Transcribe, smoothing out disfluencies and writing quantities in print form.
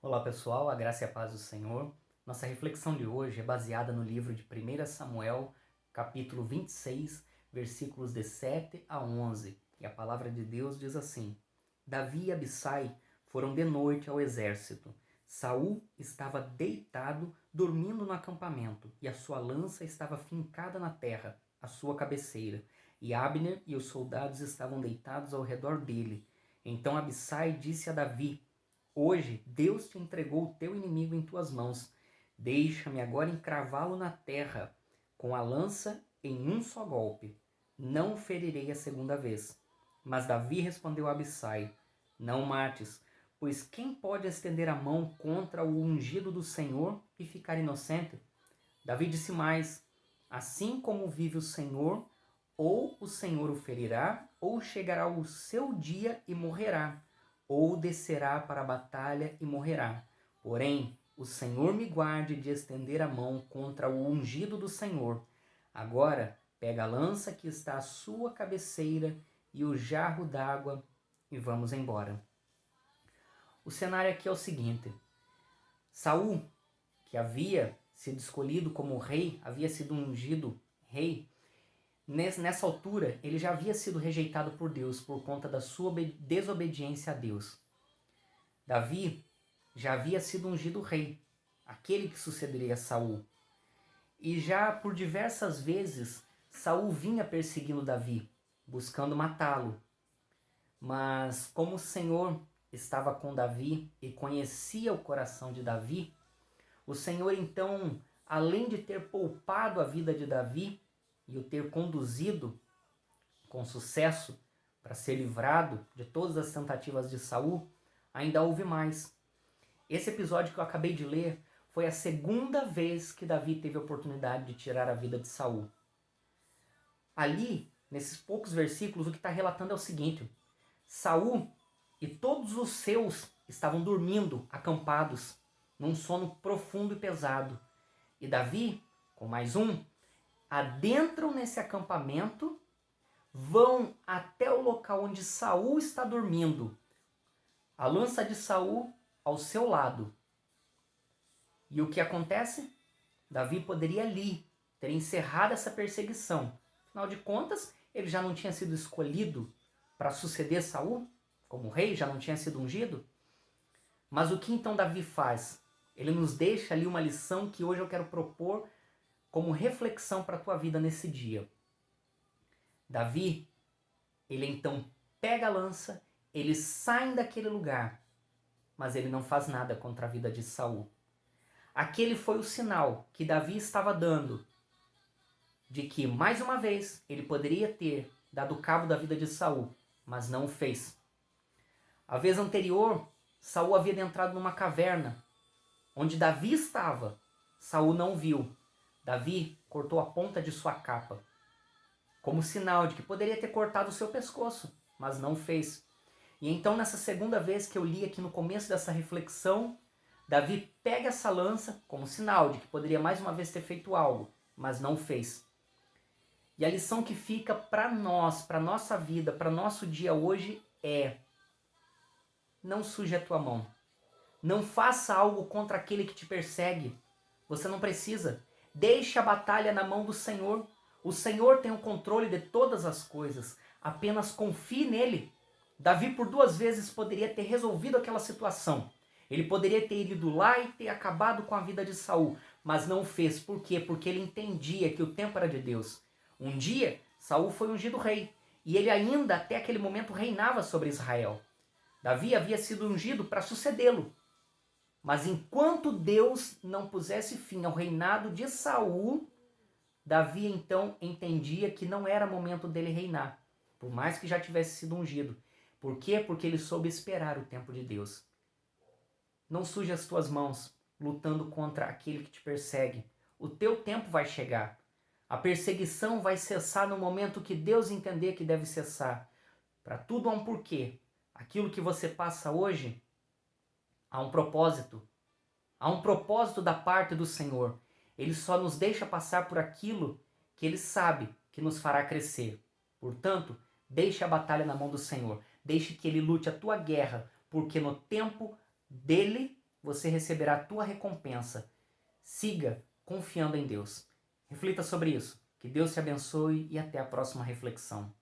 Olá pessoal, a graça e a paz do Senhor. Nossa reflexão de hoje é baseada no livro de 1 Samuel, capítulo 26, versículos de 7 a 11. E a palavra de Deus diz assim: Davi e Abissai foram de noite ao exército. Saul estava deitado, dormindo no acampamento, e a sua lança estava fincada na terra, à sua cabeceira. E Abner e os soldados estavam deitados ao redor dele. Então Abissai disse a Davi: Hoje Deus te entregou o teu inimigo em tuas mãos. Deixa-me agora encravá-lo na terra, com a lança em um só golpe. Não o ferirei a segunda vez. Mas Davi respondeu a Abissai: Não o mates, pois quem pode estender a mão contra o ungido do Senhor e ficar inocente? Davi disse mais: Assim como vive o Senhor, ou o Senhor o ferirá, ou chegará o seu dia e morrerá, ou descerá para a batalha e morrerá. Porém, o Senhor me guarde de estender a mão contra o ungido do Senhor. Agora, pega a lança que está à sua cabeceira e o jarro d'água e vamos embora. O cenário aqui é o seguinte: Saul, que havia sido escolhido como rei, havia sido ungido rei, nessa altura ele já havia sido rejeitado por Deus por conta da sua desobediência a Deus. Davi já havia sido ungido rei, aquele que sucederia a Saul. E já por diversas vezes Saul vinha perseguindo Davi, buscando matá-lo. Mas como o Senhor estava com Davi e conhecia o coração de Davi, o Senhor então, além de ter poupado a vida de Davi e o ter conduzido com sucesso para ser livrado de todas as tentativas de Saul, ainda houve mais. Esse episódio que eu acabei de ler foi a segunda vez que Davi teve a oportunidade de tirar a vida de Saul. Ali, nesses poucos versículos, o que está relatando é o seguinte: Saul e todos os seus estavam dormindo, acampados, num sono profundo e pesado. E Davi, com mais um, adentram nesse acampamento, vão até o local onde Saul está dormindo, a lança de Saul ao seu lado. E o que acontece? Davi poderia ali ter encerrado essa perseguição. Afinal de contas, ele já não tinha sido escolhido para suceder Saul como rei, já não tinha sido ungido. Mas o que então Davi faz? Ele nos deixa ali uma lição que hoje eu quero propor como reflexão para a tua vida nesse dia. Davi, ele então pega a lança, eles saem daquele lugar, mas ele não faz nada contra a vida de Saul. Aquele foi o sinal que Davi estava dando de que, mais uma vez, ele poderia ter dado cabo da vida de Saul, mas não o fez. A vez anterior, Saul havia entrado numa caverna, onde Davi estava. Saul não viu. Davi cortou a ponta de sua capa, como sinal de que poderia ter cortado o seu pescoço, mas não fez. E então, nessa segunda vez que eu li aqui no começo dessa reflexão, Davi pega essa lança como sinal de que poderia mais uma vez ter feito algo, mas não fez. E a lição que fica para nós, para nossa vida, para nosso dia hoje é: não suje a tua mão. Não faça algo contra aquele que te persegue. Você não precisa. Deixe a batalha na mão do Senhor. O Senhor tem o controle de todas as coisas. Apenas confie nele. Davi por 2 vezes poderia ter resolvido aquela situação. Ele poderia ter ido lá e ter acabado com a vida de Saul, mas não o fez. Por quê? Porque ele entendia que o tempo era de Deus. Um dia, Saul foi ungido rei, e ele ainda até aquele momento reinava sobre Israel. Davi havia sido ungido para sucedê-lo. Mas enquanto Deus não pusesse fim ao reinado de Saul, Davi então entendia que não era momento dele reinar, por mais que já tivesse sido ungido. Por quê? Porque ele soube esperar o tempo de Deus. Não suje as tuas mãos lutando contra aquele que te persegue. O teu tempo vai chegar. A perseguição vai cessar no momento que Deus entender que deve cessar. Para tudo há um porquê. Aquilo que você passa hoje, há um propósito. Há um propósito da parte do Senhor. Ele só nos deixa passar por aquilo que Ele sabe que nos fará crescer. Portanto, deixe a batalha na mão do Senhor. Deixe que Ele lute a tua guerra, porque no tempo dele você receberá a tua recompensa. Siga confiando em Deus. Reflita sobre isso. Que Deus te abençoe e até a próxima reflexão.